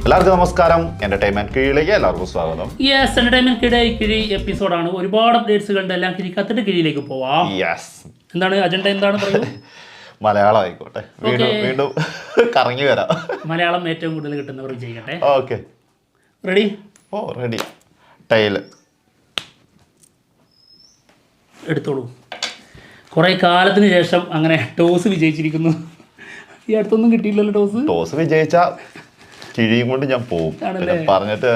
എല്ലാവർക്കും നമസ്കാരം. എന്റർടൈൻമെന്റ് കിഴിയിലേക്ക് എല്ലാവർക്കും സ്വാഗതം. യെസ്, എന്റർടൈൻമെന്റ് കിഴി എപ്പിസോഡാണ്. ഒരുപാട് അപ്ഡേറ്റ്സുകളുണ്ട്. എല്ലാം കിഴിക്കത്തിട്ട് കിഴിയിലേക്ക് പോവാം. യെസ്. എന്താണ് അജണ്ട? എന്താണ് പറയൂ. മലയാളം ആയിക്കോട്ടെ. വീണ്ടും കറങ്ങി വരാം. മലയാളം ഏറ്റവും കൂടുതൽ കിട്ടുന്നവർ വിജയിക്കട്ടെ. Okay, ready? Oh ready. Tile എടുത്തോളൂ. കുറേ കാലത്തിന് ശേഷം അങ്ങനെ ടോസ് വിജയിച്ചിരിക്കുന്നു. ഈ അടുത്തൊന്നും കിട്ടിയില്ലല്ലോ ടോസ്. ടോസ് വിജയിച്ച കിഴിയും കൊണ്ട് ഞാൻ പോവും. പിന്നെ പറഞ്ഞിട്ട്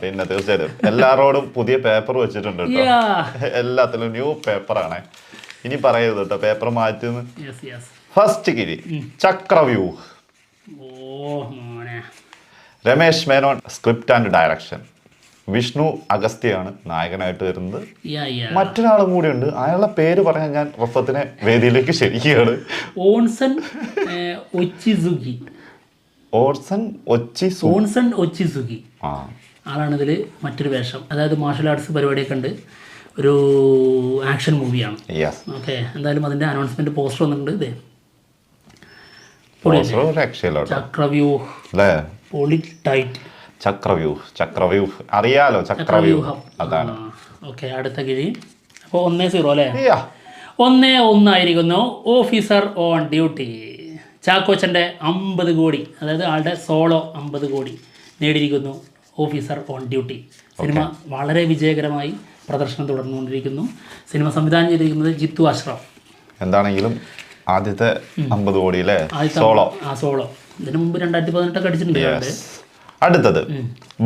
പിന്നെ തീർച്ചയായിട്ടും എല്ലാരോടും പുതിയ പേപ്പർ വെച്ചിട്ടുണ്ട് കേട്ടോ. എല്ലാത്തിലും ന്യൂ പേപ്പറാണ്. ഇനി പറയരുത് കേട്ടോ പേപ്പർ മാറ്റുന്നു. ഫസ്റ്റ് കിഴി Chakravyuh. Ramesh Menon script and direction. Vishnu അഗസ്ത്യയാണ് നായകനായിട്ട് വരുന്നത്. മറ്റൊരാളും കൂടി ഉണ്ട്. അയാളുടെ പേര് പറഞ്ഞാൽ ഞാൻ റഫത്തിനെ വേദിയിലേക്ക് ക്ഷണിക്കുകയാണ്. ഓൺസൺ ഒച്ചിസുഗി ആളാണ് ഇതിൽ മറ്റൊരു വേഷം. അതായത് മാർഷൽ ആർട്സ് പരിപാടിയൊക്കെ ഉണ്ട്. ഒരു ആക്ഷൻ മൂവിയാണ്. ഓക്കെ, എന്തായാലും അതിന്റെ അനൗൺസ്മെന്റ് പോസ്റ്റർ വന്നിട്ടുണ്ട്. ഇതേ ചക്രവ്യൂഹ് അറിയാലോ. ചക്രവ്യൂഹം അതാണ്. ഓക്കെ, അടുത്ത കിഴി. അപ്പോൾ 1-0 അല്ലേ? 1-1 ഓഫീസർ ഓൺ ഡ്യൂട്ടി. ചാക്കോച്ചൻ്റെ 50 കോടി, അതായത് ആളുടെ സോളോ 50 കോടി നേടിയിരിക്കുന്നു. ഓഫീസർ ഓൺ ഡ്യൂട്ടി സിനിമ വളരെ വിജയകരമായി പ്രദർശനം തുടർന്നുകൊണ്ടിരിക്കുന്നു. സിനിമ സംവിധാനം ചെയ്തിരിക്കുന്നത് ജിത്തു അഷ്റഫ്. എന്താണെങ്കിലും ആദ്യത്തെ 50 കോടി അല്ലേ? സോളോ. ഇതിനു മുമ്പ് 2018 അടിച്ചിട്ടുണ്ട്. അടുത്തത്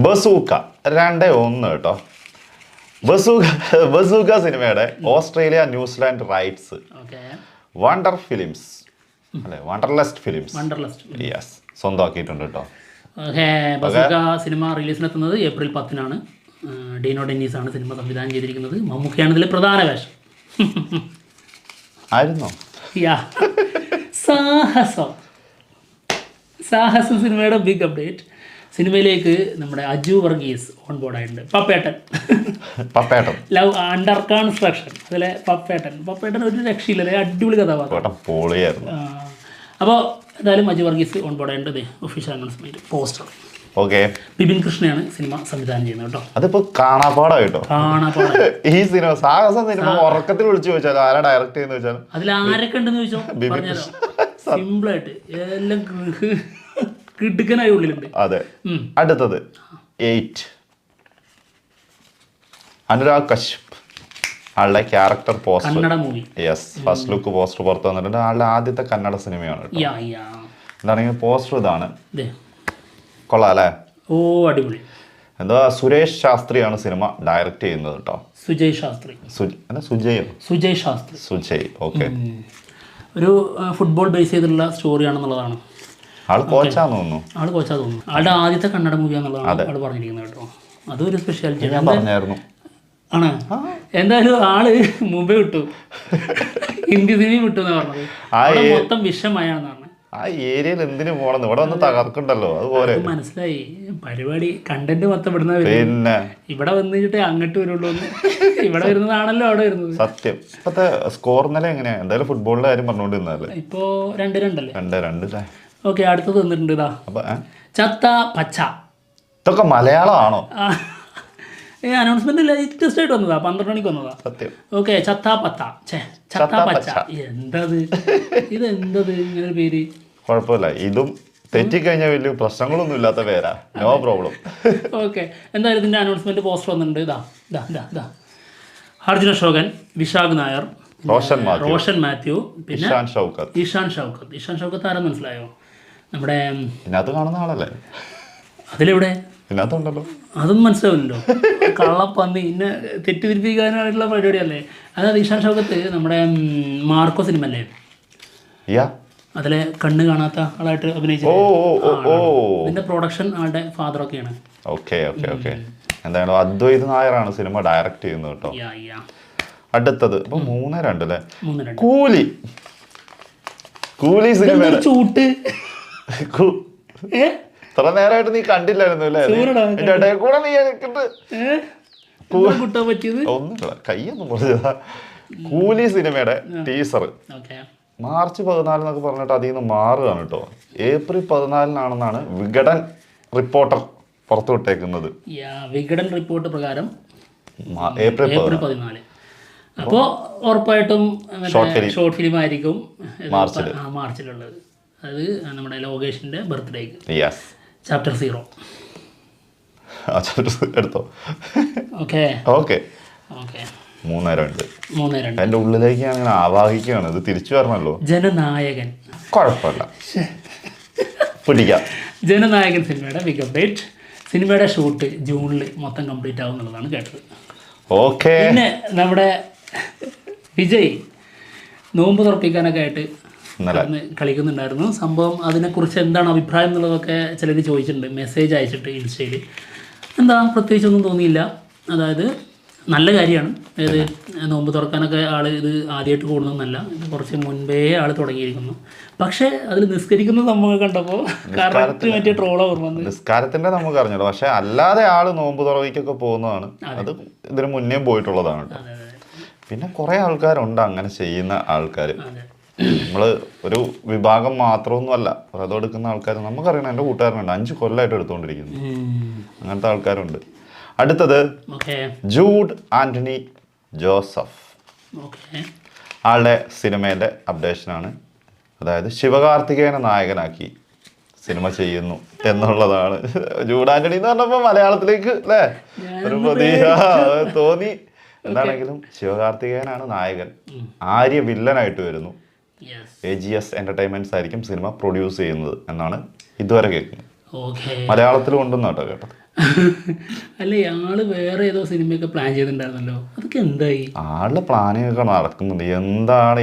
ബസൂക്ക 2-1 കേട്ടോ. ബസൂക്ക സിനിമയുടെ Australia New Zealand rights Wonder Films അല്ലെ, വണ്ടർലസ്റ്റ് ഫിലിംസ് സ്വന്തമാക്കിയിട്ടുണ്ട് കേട്ടോ. ബസൂക്ക സിനിമ റിലീസിനെത്തുന്നത് ഏപ്രിൽ 10 ഡീനോ ഡെന്നീസ് ആണ് സിനിമ സംവിധാനം ചെയ്തിരിക്കുന്നത്. മമ്മൂക്കയാണ് ഇതിൽ പ്രധാന വേഷം. ആയിരുന്നോ? സാഹസം സിനിമയുടെ ബിഗ് അപ്ഡേറ്റ്. സിനിമയിലേക്ക് നമ്മുടെ അജു വർഗീസ് ഓൺ ബോർഡ് ആയിട്ടുണ്ട്. Pappettan love under construction. അതിലെ പപ്പേട്ടൻ ഒരു രക്ഷയില്ലേ, അടിപൊളി കഥാപാത്രം. അപ്പോൾ എന്തായാലും അജു വർഗീസ് ഓൺ ബോർഡ് ആയിട്ടുണ്ട്. Official announcement poster. ബിപിൻ കൃഷ്ണയാണ് സിനിമ സംവിധാനം ചെയ്യുന്നത് കേട്ടോ. അതിപ്പോ കാണാപ്പാടായിട്ടോ. ഈ സിനിമ സാഹസം സിനിമ ഉറക്കത്തിൽ വിളിച്ചു ചോദിച്ചാൽ ആരാ ഡയറക്ട് ചെയ്യുന്ന ചോദിച്ചാൽ അതിൽ ആരൊക്കെ ഉണ്ടെന്ന് ചോദിച്ചോ പറഞ്ഞാലോ. സിമ്പിളായിട്ട് എല്ലാം കിടുക്കനായി ഉള്ളിലുണ്ട്. അതെ. അടുത്തത് 8 അനുരാഗ് കശ്യപ്. ആളുടെ character poster, Kannada movie. First look poster പുറത്തു വന്നിട്ടുണ്ട്. ആളുടെ ആദ്യത്തെ കന്നഡ സിനിമയാണ്. എന്താണെങ്കിൽ പോസ്റ്റർ ഇതാണ്. കൊള്ളാം അല്ലേ? ഓ അടിപൊളി. എന്താ സുരേഷ് ശാസ്ത്രിയാണ് സിനിമ ഡയറക്റ്റ് ചെയ്യുന്നത് കേട്ടോ. സുജയ് ഓക്കെ. ഒരു ഫുട്ബോൾ ബേസ് ചെയ്തിട്ടുള്ള സ്റ്റോറിയാണെന്നുള്ളതാണ്. ആള് കോച്ചാന്ന് തോന്നുന്നു. ആളുടെ ആദ്യത്തെ കന്നഡ മൂവിയാന്നുള്ളതാണ് ആള് പറഞ്ഞിരിക്കുന്നത് കേട്ടോ. അതൊരു സ്പെഷ്യാലിറ്റി പറഞ്ഞായിരുന്നു ആണ്. എന്തായാലും ആള് മുമ്പേ വിട്ടു, ഹിന്ദി സിനിമ വിട്ടു എന്നാ പറഞ്ഞത്. മൊത്തം വിഷമയാണെന്ന് പറഞ്ഞു. ആ ഏരിയയിൽ എന്തിനു പോണെന്ന് ഇവിടെ വന്ന് തകർക്കണ്ടല്ലോ. അതുപോലെ മനസ്സിലായി. പരിപാടി കണ്ടന്റ് മൊത്തം വിടുന്ന. പിന്നെ ഇവിടെ വന്നിട്ട് അങ്ങോട്ട് വരുള്ളൂ. ഇവിടെ വരുന്നതാണല്ലോ അവിടെ വരുന്നത്. സത്യം. ഇപ്പത്തെ സ്കോർ ഇന്നലെ എങ്ങനെയാ? എന്തായാലും ഫുട്ബോളിന്റെ കാര്യം പറഞ്ഞോണ്ടിരുന്നല്ലേ. ഇപ്പോ 2-2 അല്ലേ? 2-2. ഓക്കെ, അടുത്തത് വന്നിട്ടുണ്ട്. ഇതാ ചത്ത പച്ച. ഇതൊക്കെ മലയാളമാണോ? അനൗൺസ്മെന്റ് ലേറ്റസ്റ്റ് ആയിട്ട് വന്നതാ, 12 മണിക്ക് വന്നതാ. സത്യം. ഓക്കെ, ചത്ത പച്ച. എന്തത് ഇങ്ങനെ ഒരു പേര്? കുഴപ്പമില്ല, ഇതും തെറ്റിക്കഴിഞ്ഞാൽ വലിയ പ്രശ്നങ്ങളൊന്നും ഇല്ലാത്ത പേരാ. No problem. ഓക്കെ, എന്തായാലും ഇതിന്റെ അനൗൺസ്മെന്റ് പോസ്റ്റർ വന്നിട്ടുണ്ട്. ഇതാ അർജുന അശോകൻ, വിശാഖ് നായർ, റോഷൻ മാത്യു, പിന്നെ ഇഷാൻ ഷൗക്കത്ത്. ആരാ മനസ്സിലായോ? നമ്മുടെ ഇതിനകത്ത് കാണുന്ന ആളല്ലേ? അതിലെവിടെ? ഇതിനകത്തുണ്ടല്ലോ. അതൊന്നും മനസ്സിലാവില്ലല്ലോ. കള്ളപ്പന്നി ഇന്നെ തെറ്റിദ്ധരിപ്പിക്കാനായിട്ടുള്ള പരിപാടിയല്ലേ. അതായത് ഇഷാൻ ഷൗക്കത്ത് നമ്മുടെ മാർക്കോ സിനിമ അല്ലേ, അതിലെ കണ്ണ് കാണാത്ത ആളായിട്ട് അഭിനയിച്ചത്. ഇതിന്റെ പ്രൊഡക്ഷൻ ആളുടെ ഫാദറൊക്കെയാണ്. എന്തായാലും അദ്വൈത് നായരാണ് സിനിമ ഡയറക്റ്റ് ചെയ്യുന്നത് കേട്ടോ. അടുത്തത് ഇപ്പൊ 3-2 അല്ലേ? കൂലി സിനിമ ചൂട്ട്. ഇത്ര നേരമായിട്ട് നീ കണ്ടില്ലായിരുന്നു അല്ലേ? കൂടെ നീ ഒന്നുമില്ല, കയ്യൊന്നും പറഞ്ഞതാ. കൂലി സിനിമയുടെ ടീസർ മാർച്ച് 14 എന്നൊക്കെ പറഞ്ഞിട്ട് അതിൽ നിന്ന് മാറുകയാണ് കേട്ടോ. ഏപ്രിൽ 14 വികടൻ റിപ്പോർട്ടർ പുറത്തു വിട്ടേക്കുന്നത്. വികടൻ റിപ്പോർട്ട് പ്രകാരം ഏപ്രിൽ 14. അപ്പോൾ ഉറപ്പായിട്ടും ഷോർട്ട് ഫിലിം ആയിരിക്കും മാർച്ചിലുള്ളത്. അത് നമ്മുടെ ലോകേഷിന്റെ ബർത്ത്ഡേക്ക്. ചാപ്റ്റർ 0 എടുത്തോ. ഓക്കെ ഓക്കെ 3:02 എൻ്റെ ഉള്ളിലേക്ക് ഞാൻ അങ്ങനെ ആവാഹിക്കുകയാണ്. ഇത് തിരിച്ചു വരണല്ലോ. ജനനായകൻ കുഴപ്പമില്ല, പിടിക്കാം. ജനനായകൻ സിനിമയുടെ ബിഗ് അപ്ഡേറ്റ്. സിനിമയുടെ ഷൂട്ട് ജൂണിൽ മൊത്തം കംപ്ലീറ്റ് ആവും എന്നുള്ളതാണ് കേട്ടത്. ഓക്കെ. പിന്നെ നമ്മുടെ വിജയ് നോമ്പ് തുറപ്പിക്കാനൊക്കെ ആയിട്ട് കളിക്കുന്നുണ്ടായിരുന്നു. സംഭവം അതിനെക്കുറിച്ച് എന്താണ് അഭിപ്രായം എന്നുള്ളതൊക്കെ ചിലർ ചോദിച്ചിട്ടുണ്ട്, മെസ്സേജ് അയച്ചിട്ട് ഇൻസ്റ്റയിൽ. എന്താ പ്രത്യേകിച്ചൊന്നും തോന്നിയില്ല. അതായത് നല്ല കാര്യമാണ്. ഇത് നോമ്പ് തുറക്കാനൊക്കെ ആൾ ഇത് ആദ്യമായിട്ട് കൂടുന്നതെന്നല്ല, ഇത് കുറച്ച് മുൻപേ ആൾ തുടങ്ങിയിരിക്കുന്നു. പക്ഷേ അതിൽ നിസ്കരിക്കുന്ന സംഭവം കണ്ടപ്പോൾ കറക്റ്റ് മറ്റേ ട്രോള ഓർമ്മ വന്നു. നിസ്കാരത്തിൻ്റെ നമുക്ക് അറിഞ്ഞല്ലോ, പക്ഷെ അല്ലാതെ ആൾ നോമ്പ് തുറവിക്കൊക്കെ പോകുന്നതാണ്. അത് ഇതിന് മുന്നേ പോയിട്ടുള്ളതാണ്. പിന്നെ കുറേ ആൾക്കാരുണ്ട് അങ്ങനെ ചെയ്യുന്ന ആൾക്കാർ. നമ്മൾ ഒരു വിഭാഗം മാത്രമൊന്നുമല്ല, വ്രതം എടുക്കുന്ന ആൾക്കാർ നമുക്കറിയണം. എൻ്റെ കൂട്ടുകാരനുണ്ട്, 5 കൊല്ലമായിട്ട് എടുത്തുകൊണ്ടിരിക്കുന്നു. അങ്ങനത്തെ ആൾക്കാരുണ്ട്. അടുത്തത് ജൂഡ് ആന്റണി ജോസഫ്. ആളുടെ സിനിമേൻ്റെ അപ്ഡേഷനാണ്. അതായത് ശിവകാർത്തികേയനെ നായകനാക്കി സിനിമ ചെയ്യുന്നു എന്നുള്ളതാണ്. ജൂഡ് ആന്റണി എന്ന് പറഞ്ഞപ്പോൾ മലയാളത്തിലേക്ക് അല്ലേ ഒരു തോന്നി. എന്താണെങ്കിലും ശിവകാർത്തികേയനാണ് നായകൻ. ആര്യ വില്ലനായിട്ട് വരുന്നു. AGS എന്റർടൈൻമെന്റ്സ് ആയിരിക്കും സിനിമ പ്രൊഡ്യൂസ് ചെയ്യുന്നത് എന്നാണ് ഇതുവരെ കേൾക്കുന്നത്. മലയാളത്തിലും ഉണ്ടെന്ന് കേട്ടോ കേട്ടത്. അല്ലേ, ആള് വേറെ ഏതോ സിനിമയൊക്കെ പ്ലാൻ ചെയ്തിട്ടുണ്ടായിരുന്നല്ലോ, അതൊക്കെ എന്തായി? ആളുടെ പ്ലാനിങ് ഒക്കെ നടക്കുന്നുണ്ട്. എന്താണ്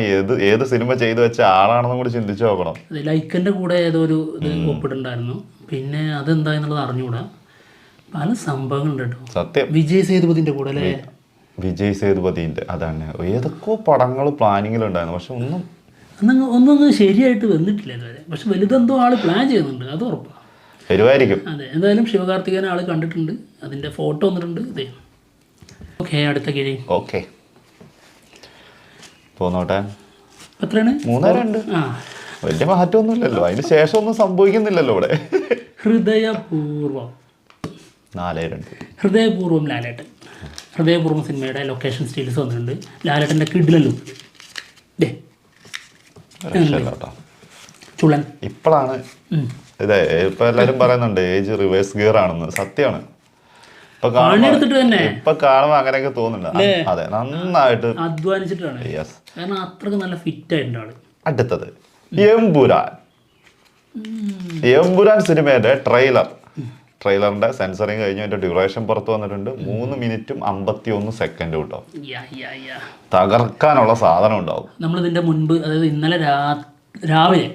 ഏത് സിനിമ ചെയ്തു വെച്ച ആളാണെന്നും കൂടി ചിന്തിച്ചു നോക്കണം. ലൈക്കന്റെ കൂടെ ഏതോ ഒരു ഇത് ഒപ്പിട്ടുണ്ടായിരുന്നു. പിന്നെ അതെന്താ എന്നുള്ളത് അറിഞ്ഞുകൂടാ. പല സംഭവങ്ങളുണ്ട് കേട്ടോ. സത്യം. വിജയ് സേതുപതിന്റെ കൂടെ അല്ലേ? വിജയ് സേതുപതിന്റെ അതാണ് ഏതൊക്കെ പടങ്ങൾ പ്ലാനിങ്ങിലുണ്ടായിരുന്നു. പക്ഷെ ഒന്നും ശരിയായിട്ട് വന്നിട്ടില്ല ഇതുവരെ. പക്ഷെ വലുതെന്തോ ആള് പ്ലാൻ ചെയ്യുന്നുണ്ട്, അത് ഉറപ്പാണ്. വരുമായിരിക്കും. അതെ, എന്തായാലും ശിവകാർത്തികേയൻ ആള് കണ്ടിട്ടുണ്ട്, അതിന്റെ ഫോട്ടോ വന്നിട്ടുണ്ട്. ഇതേ ഓക്കെ. അടുത്ത കിഴി. ഓക്കെ പോന്നോട്ടെ. എത്രയാണ്? 3:02. വലിയ മാറ്റമൊന്നുമില്ലല്ലോ, അതിന് ശേഷം ഒന്നും സംഭവിക്കുന്നില്ലല്ലോ ഇവിടെ. ഹൃദയപൂർവം 4:02. ഹൃദയപൂർവം ലാലേട്ടൻ. ഹൃദയപൂർവ്വം സിനിമയുടെ ലൊക്കേഷൻ സ്റ്റീൽസ് വന്നിട്ടുണ്ട്. ലാലേട്ടൻ്റെ കിഡിലൻ ലുക്ക്. ചുള്ളൻ. ഇപ്പോഴാണ് ഇപ്പൊ എല്ലാരും പറയുന്നുണ്ട് ഏജ് റിവേഴ്സ് ഗിയർ ആണെന്ന്. സത്യമാണ്. ഇപ്പൊ കാണുമ്പോ അങ്ങനെയൊക്കെ തോന്നുന്നുണ്ട്. അതെ, നന്നായിട്ട് അധ്വാനിച്ചിട്ടാണ്. കാരണം അത്രക്ക് നല്ല ഫിറ്റ് ആയിട്ടുണ്ട് ആള്. അടുത്തത് എമ്പുരാൻ സിനിമയുടെ ട്രെയിലറിന്റെ സെൻസറിങ് കഴിഞ്ഞ് അതിന്റെ ഡ്യൂറേഷൻ പുറത്ത് വന്നിട്ടുണ്ട്. 3 മിനിറ്റും 51 സെക്കൻഡ് കേട്ടോ. തകർക്കാനുള്ള സാധനം ഉണ്ടാവും. നമ്മളിതിന്റെ മുൻപ്, അതായത് ഇന്നലെ രാവിലെ,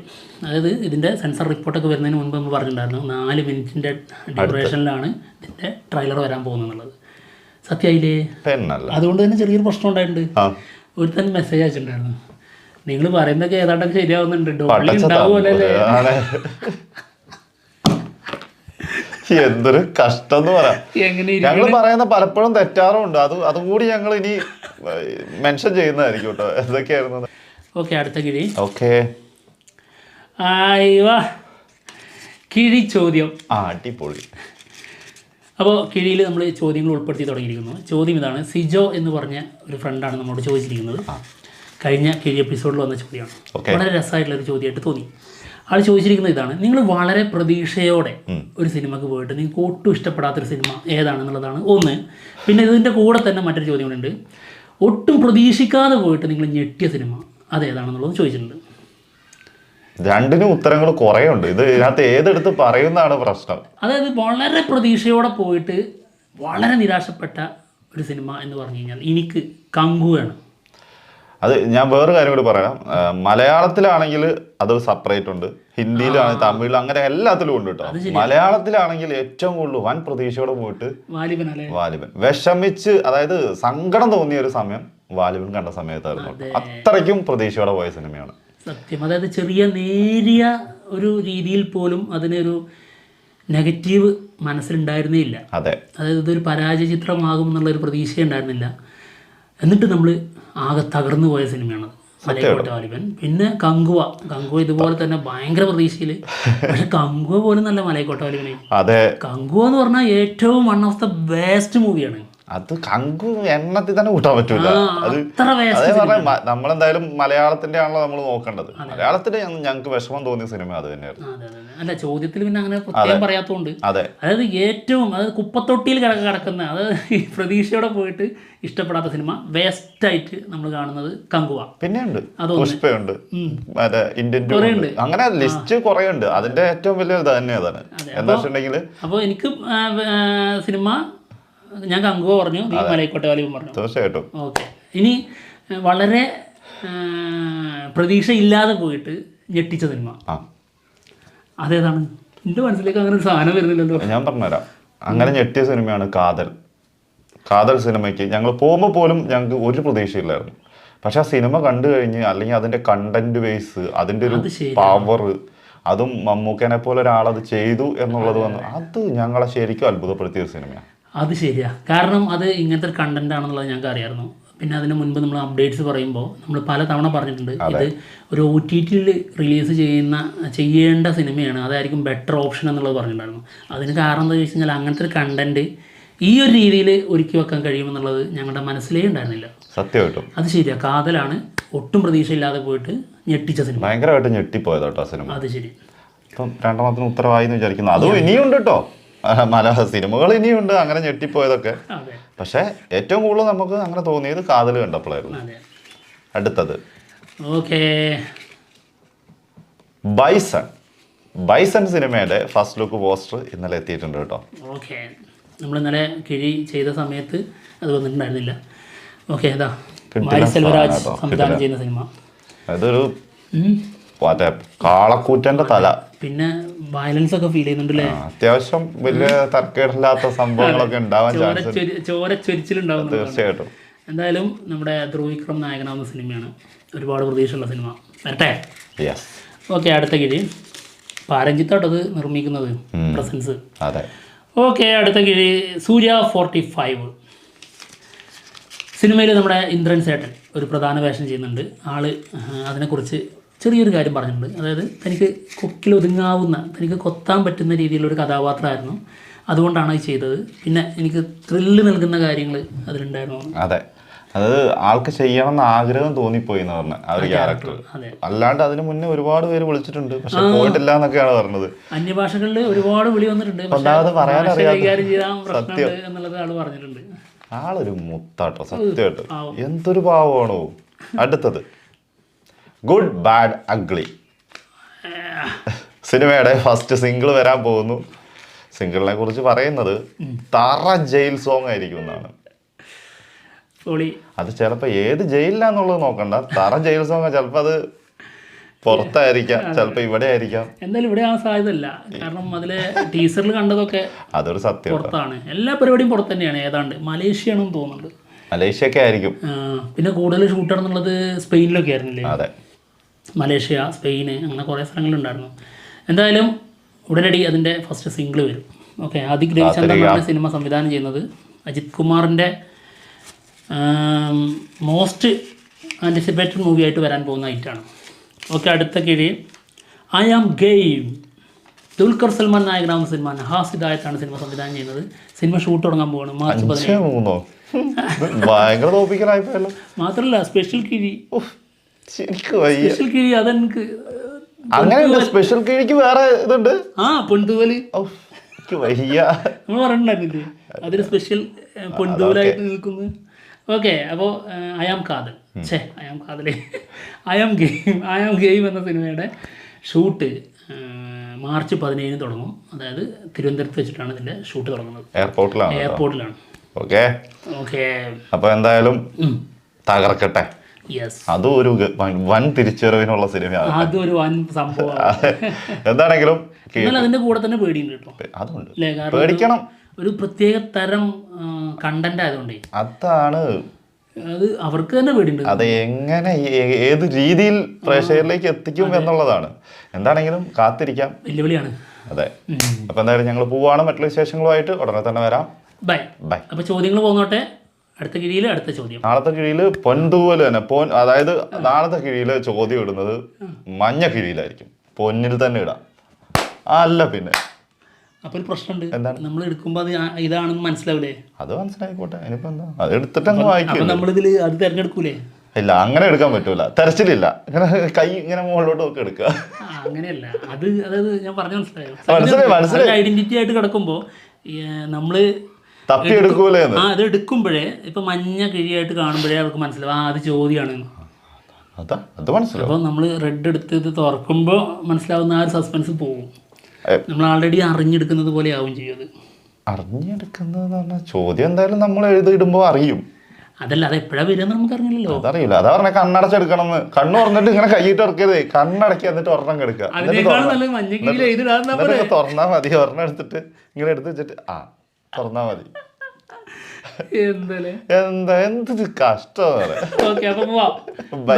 അതായത് ഇതിന്റെ സെൻസർ റിപ്പോർട്ടൊക്കെ വരുന്നതിന് മുൻപ് നമ്മൾ പറഞ്ഞിട്ടുണ്ടായിരുന്നു 4 മിനിറ്റിന്റെ ഡ്യൂറേഷനിലാണ് ഇതിന്റെ ട്രെയിലർ വരാൻ പോകുന്നത്. സത്യമായില്ലേ? അതുകൊണ്ട് തന്നെ ചെറിയൊരു പ്രശ്നം ഉണ്ടായിട്ടുണ്ട്. ഒരു തന്നെ മെസ്സേജ് അയച്ചിട്ടുണ്ടായിരുന്നു, നിങ്ങൾ പറയുന്നതൊക്കെ ഏതാണ്ടൊക്കെ ശരിയാവുന്നുണ്ട്, ഉണ്ടാവുമല്ലേ? എന്തൊരു കഷ്ടം എന്ന് പറയാം. ഞങ്ങൾ പറയുന്ന പലപ്പോഴും തെറ്റാറുണ്ട്. അതും കൂടി ഞങ്ങൾ ഇനി മെൻഷൻ ചെയ്യുന്നതായിരിക്കും കേട്ടോ എന്തൊക്കെയായിരുന്നു. ഓക്കെ, അടുത്ത കിഴി. ഓക്കെ, കിഴി ചോദ്യം. അടിപൊളി. അപ്പോൾ കിഴിയിൽ നമ്മൾ ചോദ്യങ്ങൾ ഉൾപ്പെടുത്തി തുടങ്ങിയിരിക്കുന്നു. ചോദ്യം ഇതാണ്. സിജോ എന്ന് പറഞ്ഞ ഒരു ഫ്രണ്ടാണ് നമ്മളോട് ചോദിച്ചിരിക്കുന്നത്. കഴിഞ്ഞ കിഴി എപ്പിസോഡിൽ വന്ന ചോദ്യമാണ്. വളരെ രസമായിട്ടുള്ള ഒരു ചോദ്യമായിട്ട് തോന്നി. ആൾ ചോദിച്ചിരിക്കുന്നത് ഇതാണ്: നിങ്ങൾ വളരെ പ്രതീക്ഷയോടെ ഒരു സിനിമക്ക് പോയിട്ട് നിങ്ങൾക്ക് ഒട്ടും ഇഷ്ടപ്പെടാത്തൊരു സിനിമ ഏതാണെന്നുള്ളതാണ് ഒന്ന്. പിന്നെ ഇതിൻ്റെ കൂടെ തന്നെ മറ്റൊരു ചോദ്യമുണ്ട്: ഒട്ടും പ്രതീക്ഷിക്കാതെ പോയിട്ട് നിങ്ങൾ ഞെട്ടിയ സിനിമ അതേതാണെന്നുള്ളത് ചോദിച്ചിട്ടുണ്ട്. രണ്ടിനും ഉത്തരങ്ങൾ കുറേ ഉണ്ട്. ഇതിനകത്ത് ഏതെടുത്ത് പറയുന്നതാണ് പ്രശ്നം. അതായത് വളരെ പ്രതീക്ഷയോടെ പോയിട്ട് വളരെ നിരാശപ്പെട്ട ഒരു സിനിമ എന്ന് പറഞ്ഞു കഴിഞ്ഞാൽ എനിക്ക് കങ്കുവാണ്. അത് ഞാൻ വേറൊരു കാര്യം കൂടി പറയാം. മലയാളത്തിലാണെങ്കിൽ അത് സെപ്പറേറ്റ് ഉണ്ട്, ഹിന്ദിയിലാണെങ്കിൽ തമിഴിൽ, അങ്ങനെ എല്ലാത്തിലും ഉണ്ട് കേട്ടോ. മലയാളത്തിലാണെങ്കിൽ ഏറ്റവും കൂടുതൽ വൻ പ്രതീക്ഷയോടെ പോയിട്ട് വാലിബൻ വിഷമിച്ച്, അതായത് സങ്കടം തോന്നിയ ഒരു സമയം വാലിബൻ കണ്ട സമയത്തായിരുന്നു. അത്രയ്ക്കും പ്രതീക്ഷയോടെ പോയ സിനിമയാണ് സത്യം. അതായത് ചെറിയ നേരിയ ഒരു രീതിയിൽ പോലും അതിനൊരു നെഗറ്റീവ് മനസ്സിലുണ്ടായിരുന്നേ ഇല്ല. അതെ, അതായത് ഇതൊരു പരാജയ ചിത്രമാകും എന്നുള്ളൊരു പ്രതീക്ഷ ഉണ്ടായിരുന്നില്ല. എന്നിട്ട് നമ്മൾ ആകെ തകർന്നു പോയ സിനിമയാണത്. മലൈക്കോട്ട വാലിബൻ. പിന്നെ കങ്കുവ ഇതുപോലെ തന്നെ ഭയങ്കര പ്രതീക്ഷയില്. പക്ഷെ കങ്കുവ പോലും നല്ല മലൈക്കോട്ട വാലിബനെ. അതെ, കങ്കുവ എന്ന് പറഞ്ഞാൽ ഏറ്റവും വൺ ഓഫ് ദ ബെസ്റ്റ് മൂവിയാണ്. അത് കങ്കു എണ്ണത്തിൽ തന്നെ കൂട്ടാൻ പറ്റൂല. അത് അതേ പറഞ്ഞ നമ്മളെന്തായാലും മലയാളത്തിന്റെ ആണല്ലോ നമ്മൾ നോക്കേണ്ടത്. മലയാളത്തിന് ഞങ്ങൾക്ക് വിഷമം തോന്നിയ സിനിമ അത് തന്നെയായിരുന്നു. അല്ല, ചോദ്യത്തിൽ പിന്നെ അങ്ങനെ പ്രത്യേകം പറയാത്തതുകൊണ്ട്. അതായത് ഏറ്റവും കുപ്പത്തൊട്ടിയിൽ കിടക്കുന്ന, അതായത് ഈ പ്രതീക്ഷയോടെ പോയിട്ട് ഇഷ്ടപ്പെടാത്ത സിനിമ വേസ്റ്റ് ആയിട്ട് നമ്മൾ കാണുന്നത് കങ്കുവ. പിന്നെയുണ്ട് പുഷ്പയുണ്ട്, മറ്റേ ഇന്ത്യൻ ഉണ്ട്, അങ്ങനെ ലിസ്റ്റ് കുറെ ഉണ്ട്. അതിന്റെ ഏറ്റവും വലിയ ഇത് തന്നെ അതാണ്. എന്താ വെച്ചിട്ടുണ്ടെങ്കിൽ അപ്പോൾ എനിക്ക് സിനിമ, ഞാൻ കങ്കുവ പറഞ്ഞു, നീ മലൈക്കോട്ട വാലിബൻ പറഞ്ഞു. തീർച്ചയായിട്ടും. ഓക്കെ, ഇനി വളരെ പ്രതീക്ഷയില്ലാതെ പോയിട്ട് ഞെട്ടിച്ച സിനിമ അതേതാണ്? എൻ്റെ മനസ്സിലേക്ക് അങ്ങനെ ഒരു സാധനം വരുന്നില്ലല്ലോ. ഞാൻ പറഞ്ഞുതരാം. അങ്ങനെ ഞെട്ടിയ സിനിമയാണ് കാതൽ സിനിമയ്ക്ക് ഞങ്ങൾ പോകുമ്പോൾ പോലും ഞങ്ങൾക്ക് ഒരു പ്രതീക്ഷയില്ലായിരുന്നു. പക്ഷെ ആ സിനിമ കണ്ടു കഴിഞ്ഞ്, അല്ലെങ്കിൽ അതിന്റെ കണ്ടന്റ് ബേസ്, അതിന്റെ ഒരു പവർ, അതും മമ്മൂക്കനെ പോലെ ഒരാളത് ചെയ്തു എന്നുള്ളത് വന്നു, അത് ഞങ്ങളെ ശരിക്കും അത്ഭുതപ്പെടുത്തിയ ഒരു സിനിമയാണ്. അത് ശരിയാ. കാരണം അത് ഇങ്ങനത്തെ ഒരു കണ്ടന്റ് ആണെന്നുള്ളത് ഞങ്ങൾക്ക് അറിയായിരുന്നു. പിന്നെ അതിന് മുൻപ് നമ്മൾ അപ്ഡേറ്റ്സ് പറയുമ്പോൾ നമ്മൾ പല തവണ പറഞ്ഞിട്ടുണ്ട്, ഇത് ഒരു OTTയിൽ റിലീസ് ചെയ്യേണ്ട സിനിമയാണ്, അതായിരിക്കും ബെറ്റർ ഓപ്ഷൻ എന്നുള്ളത് പറഞ്ഞിട്ടുണ്ടായിരുന്നു. അതിന് കാരണം എന്താ ചോദിച്ചു കഴിഞ്ഞാൽ, അങ്ങനത്തെ ഒരു കണ്ടന്റ് ഈ ഒരു രീതിയിൽ ഒരുക്കി വെക്കാൻ കഴിയുമെന്നുള്ളത് ഞങ്ങളുടെ മനസ്സിലേ ഉണ്ടായിരുന്നില്ല. സത്യമായിട്ടും അത് ശരിയാ. കാതലാണ് ഒട്ടും പ്രതീക്ഷയില്ലാതെ പോയിട്ട് ഞെട്ടിച്ച സിനിമ. ഭയങ്കരമായിട്ട് ഞെട്ടിപ്പോയത് കേട്ടോ സിനിമ. അത് ശരി. ഇപ്പം രണ്ടെണ്ണത്തിന് ഉത്തരവായി എന്ന് വിചാരിക്കുന്നു. അതും ഇനിയുണ്ട് കേട്ടോ, മലയാള സിനിമകൾ ഇനിയുണ്ട് അങ്ങനെ ഞെട്ടിപ്പോയതൊക്കെ. പക്ഷെ ഏറ്റവും കൂടുതൽ നമുക്ക് അങ്ങനെ തോന്നിയത് കാതൽ കണ്ടപ്പോഴായിരുന്നു. അടുത്തത് ബൈസൺ സിനിമയുടെ ഫസ്റ്റ് ലുക്ക് പോസ്റ്റർ ഇന്നലെ എത്തിയിട്ടുണ്ട് കേട്ടോ. ഓക്കെ, നമ്മൾ ഇന്നലെ കിഴി ചെയ്ത സമയത്ത് അത് വന്നിട്ടുണ്ടായിരുന്നില്ല. ഓക്കെ, അതാ സെൽവരാജ് സംവിധാനം ചെയ്യുന്ന സിനിമ. അതൊരു കാളക്കൂറ്റന്റെ തല, പിന്നെ വയലൻസ് ഒക്കെ ഫീൽ ചെയ്യുന്നുണ്ടല്ലേ. അത്യാവശ്യം വലിയ തർക്കേടില്ലാത്ത സംഭവങ്ങളൊക്കെ ഉണ്ടാവാൻ ചോരച്ചൊരിച്ചിലുണ്ടാവും തീർച്ചയായിട്ടും. എന്തായാലും നമ്മുടെ ധ്രുവ് വിക്രം നായകനാവുന്ന സിനിമയാണ്. ഒരുപാട് പ്രതീക്ഷയുള്ള സിനിമ വരട്ടെ. ഓക്കെ, അടുത്ത കിഴി പാരഞ്ജിത്താട്ടത് നിർമ്മിക്കുന്നത്, പ്രസൻസ്. ഓക്കെ, അടുത്ത കിഴി സൂര്യ 45. സിനിമയിൽ നമ്മുടെ ഇന്ദ്രൻ സേട്ടൻ ഒരു പ്രധാന വേഷം ചെയ്യുന്നുണ്ട്. ആള് അതിനെക്കുറിച്ച് ചെറിയൊരു കാര്യം പറഞ്ഞിട്ടുണ്ട്. അതായത് തനിക്ക് കൊക്കിലൊതുങ്ങാവുന്ന, തനിക്ക് കൊത്താൻ പറ്റുന്ന രീതിയിലൊരു കഥാപാത്രമായിരുന്നു, അതുകൊണ്ടാണ് അത് ചെയ്തത്. പിന്നെ എനിക്ക് ത്രില്ല് നൽകുന്ന കാര്യങ്ങൾ അതിലുണ്ടായിരുന്നു. അതെ, അത് ആൾക്ക് ചെയ്യണമെന്ന് ആഗ്രഹം തോന്നിപ്പോയി എന്ന് പറഞ്ഞ ആ ഒരു ക്യാരക്ടർ. അല്ലാണ്ട് അതിന് മുന്നേ ഒരുപാട് പേര് വിളിച്ചിട്ടുണ്ട്, പക്ഷെ പോയിട്ടില്ല എന്നൊക്കെയാണ് പറഞ്ഞത്. അന്യഭാഷകളിൽ ഒരുപാട് വിളി വന്നിട്ടുണ്ട്, കൈകാര്യം ചെയ്യാൻ പ്രശ്നമുണ്ട് എന്നുള്ളത് ആള് പറഞ്ഞിട്ടുണ്ട്. ആളൊരു മുത്താട്ടോ, സത്യമായിട്ട് എന്തൊരു പാവമാണോ. അടുത്തത് ഗുഡ് ബാഡ് അഗ്ലി സിനിമയുടെ ഫസ്റ്റ് സിംഗിൾ വരാൻ പോകുന്നു. സിംഗിളിനെ കുറിച്ച് പറയുന്നത് തറ ജയിൽ സോങ് ആയിരിക്കും എന്നാണ്. അത് ചിലപ്പോൾ ഏത് ജയിലിലാന്നുള്ളത് നോക്കണ്ട, തറ ജയിൽ സോങ്. ചിലപ്പോൾ അത് പുറത്തായിരിക്കാം, ചിലപ്പോൾ ഇവിടെ ആയിരിക്കാം. എന്തായാലും ഇവിടെ ആ സാധ്യതയല്ല, കാരണം അതിലെ ടീസറിൽ കണ്ടതൊക്കെ അതൊരു സത്യം പുറത്താണ്. എല്ലാ പരിപാടിയും പുറത്ത് തന്നെയാണ്. ഏതാണ്ട് മലേഷ്യയാണെന്ന് തോന്നുന്നുണ്ട്. മലേഷ്യയൊക്കെ ആയിരിക്കും. പിന്നെ കൂടുതൽ ഷൂട്ട് നടന്നുള്ളത് സ്പെയിനിലൊക്കെ ആയിരുന്നില്ലേ. അതെ, മലേഷ്യ, സ്പെയിന്, അങ്ങനെ കുറേ സ്ഥലങ്ങളുണ്ടായിരുന്നു. എന്തായാലും ഉടനടി അതിൻ്റെ ഫസ്റ്റ് സിംഗിൾ വരും. ഓക്കെ, ആദിക് രവിചന്ദ്രനാണ് സിനിമ സംവിധാനം ചെയ്യുന്നത്. അജിത് കുമാറിൻ്റെ മോസ്റ്റ് ആൻറ്റിസിപ്പേറ്റഡ് മൂവി ആയിട്ട് വരാൻ പോകുന്ന ഐറ്റാണ്. ഓക്കെ, അടുത്ത കിഴി I am game. Dulquer Salmaan നായകനാവുന്ന സിനിമ. നഹാസ് ഹിദായത്താണ് സിനിമ സംവിധാനം ചെയ്യുന്നത്. സിനിമ ഷൂട്ട് തുടങ്ങാൻ പോവാണ് March 17. മാത്രമല്ല സ്പെഷ്യൽ കിഴി, സ്പെഷ്യൽ കിഴി അതെനിക്ക് അങ്ങനെ സ്പെഷ്യൽ കിഴിക്ക് വേറെ ഇതുണ്ട്. പൊന്തൂവല് നമ്മൾ പറഞ്ഞിട്ടുണ്ടായിരുന്നില്ലേ, അതൊരു സ്പെഷ്യൽ പൊന്തൂവലായിട്ട് നിൽക്കുന്നു. ഓക്കെ, അപ്പോൾ ഐ ആം ഗെയിം എന്ന സിനിമയുടെ ഷൂട്ട് March 17 തുടങ്ങും. അതായത് തിരുവനന്തപുരത്ത് വെച്ചിട്ടാണ് ഇതിൻ്റെ ഷൂട്ട് തുടങ്ങുന്നത്. എയർപോർട്ടിലാണ്. ഓക്കെ, അപ്പോൾ എന്തായാലും തകർക്കട്ടെ. അതും ഒരു വൻ തിരിച്ചുവരവിനുള്ള സിനിമയാണ്. അതൊരു വൻ സംഭവമാണ്. എന്താണെങ്കിലും അതിന്റെ കൂടെ തന്നെ പേടിയുണ്ട് കേട്ടോ. അതുണ്ട്, പേടിക്കണം. ഒരു പ്രത്യേക തരം കണ്ടന്റ് ആയതുകൊണ്ടേ അതാണ് അത് അവർക്ക് തന്നെ പേടിയുണ്ട്. അത് എങ്ങനെ ഏത് രീതിയിൽ പ്രേക്ഷകരിലേക്ക് എത്തിക്കും എന്നുള്ളതാണ്. എന്താണെങ്കിലും കാത്തിരിക്കാം. വെല്ലുവിളിയാണ്. അതെ, അപ്പൊ എന്തായാലും ഞങ്ങൾ പോവാണ്. മറ്റുള്ള വിശേഷങ്ങളുമായിട്ട് ഉടനെ തന്നെ വരാം. ബൈ. അപ്പോൾ ചോദ്യങ്ങൾ പോന്നോട്ടെ. അടുത്ത കിഴിയിൽ അടുത്ത ചോദ്യം. നാളത്തെ കിഴിയിൽ പൊൻതൂവൽ തന്നെ. അതായത് നാളത്തെ കിഴിയിൽ ചോദ്യം ഇടുന്നത് മഞ്ഞ കിഴിയിലായിരിക്കും. പൊന്നിൽ തന്നെ ഇടാം. അല്ല പിന്നെ അപ്പോൾ ഒരു പ്രശ്നമുണ്ട്. എന്താണ്? നമ്മൾ എടുക്കുമ്പോൾ അത് ഇതാണെന്ന് മനസ്സിലാവില്ലേ? അത് മനസ്സിലായിക്കോട്ടെ. ഇനിയിപ്പോ എന്താ, അത് എടുത്തിട്ട് അങ്ങ് വായിക്കും. നമ്മളിതിൽ അത് തിരഞ്ഞെടുക്കൂലേ? ഇല്ല, അങ്ങനെ എടുക്കാൻ പറ്റൂല. തെരച്ചിലില്ല. ഇങ്ങനെ കൈ ഇങ്ങനെ മുകളിലോട്ട് നോക്കി എടുക്കുക. അങ്ങനെയല്ല. അതായത് ഞാൻ പറഞ്ഞു മനസ്സിലായി. ഐഡന്റിറ്റി ആയിട്ട് കിടക്കുമ്പോൾ നമ്മള് തപ്പിയെടുക്കൂലേ? അത് എടുക്കുമ്പോഴേ ഇപ്പൊ മഞ്ഞ കിഴിയായിട്ട് കാണുമ്പോഴേ അവർക്ക് മനസ്സിലാവും അത് ചോദ്യമാണ്. അത് മനസ്സിലാവും. അപ്പോൾ നമ്മൾ റെഡ് എടുത്ത് ഇത് തുറക്കുമ്പോൾ മനസ്സിലാവുന്ന ആ ഒരു സസ്പെൻസ് പോകും. നമ്മൾ ആൾറെഡി അറിഞ്ഞെടുക്കുന്നത് പോലെ ആവും ചെയ്യും. അത് അറിഞ്ഞെടുക്കുന്നത് പറഞ്ഞാൽ ചോദ്യം എന്തായാലും നമ്മൾ എഴുതിയിടുമ്പോൾ അറിയും. അതല്ല, അത് എപ്പോഴാ വരിക നമുക്ക് അറിയില്ലല്ലോ. അതറിയില്ല. അതാ പറഞ്ഞ കണ്ണടച്ചെടുക്കണം. കണ്ണ് തുറന്നിട്ട് ഇങ്ങനെ കൈയിട്ട് ഇറക്കരുത്. കണ്ണടക്കി എന്നിട്ട് ഒരെണ്ണം എടുക്കുക. തുറന്നാ മതി. ഒരെണ്ണം എടുത്തിട്ട് ഇങ്ങനെ എടുത്ത് വെച്ചിട്ട് തുറന്നാ മതി. എന്ത് കഷ്ടം. ബൈ.